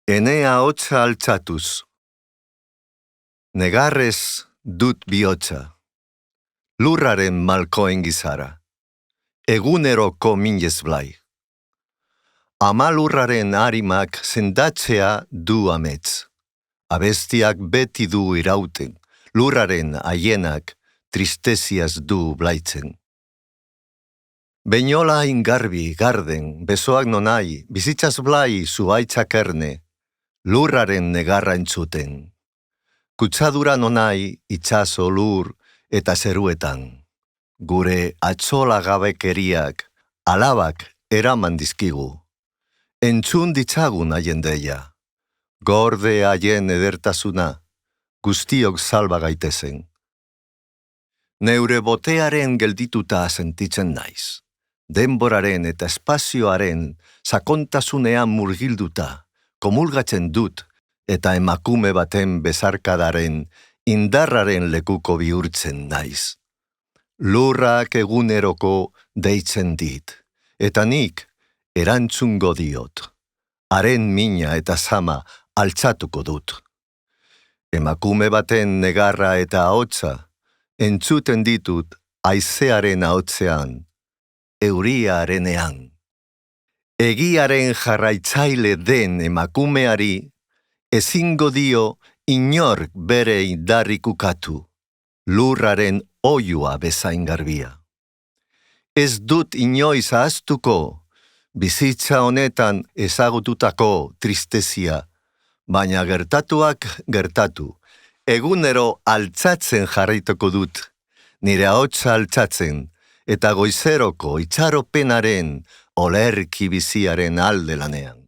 Enea hotza altzatuz. Negarrez dut bihotza. Lurraren malkoen gizara. Eguneroko minez blai. Ama lurraren harimak sendatzea du amets. Abestiak beti du irauten. Lurraren haienak tristeziaz du blaitzen. Beinola ingarbi, garden, besoak nonai, bizitzaz blai zuaitzak erne, lurraren negarra entzuten. Kutsadura nonai, itxaso lur eta zeruetan. Gure atzola gabekeriak, alabak eraman dizkigu. Entzun ditzagun haien deia. Gorde haien edertasuna, guztiok salba gaitezen. Neure botearen geldituta sentitzen naiz. Denboraren eta espazioaren sakontasunean murgilduta, komulgatzen dut eta emakume baten bezarkadaren indarraren lekuko bihurtzen naiz. Lurrak eguneroko deitzen dit, eta nik erantzungo diot. Haren mina eta zama altzatuko dut. Emakume baten negarra eta ahotsa entzuten ditut haizearen ahotsean, euriarenean. Egiaren jarraitzaile den emakumeari ezingo dio inork bere indarrik ukatu, lurraren oihua bezain garbia. Ez dut inoiz ahaztuko, bizitza honetan ezagututako tristezia, baina gertatuak gertatu, egunero altzatzen jarraituko dut, nire ahotsa altzatzen, eta goizeroko itxaropenaren olerki biziaren alde lanean.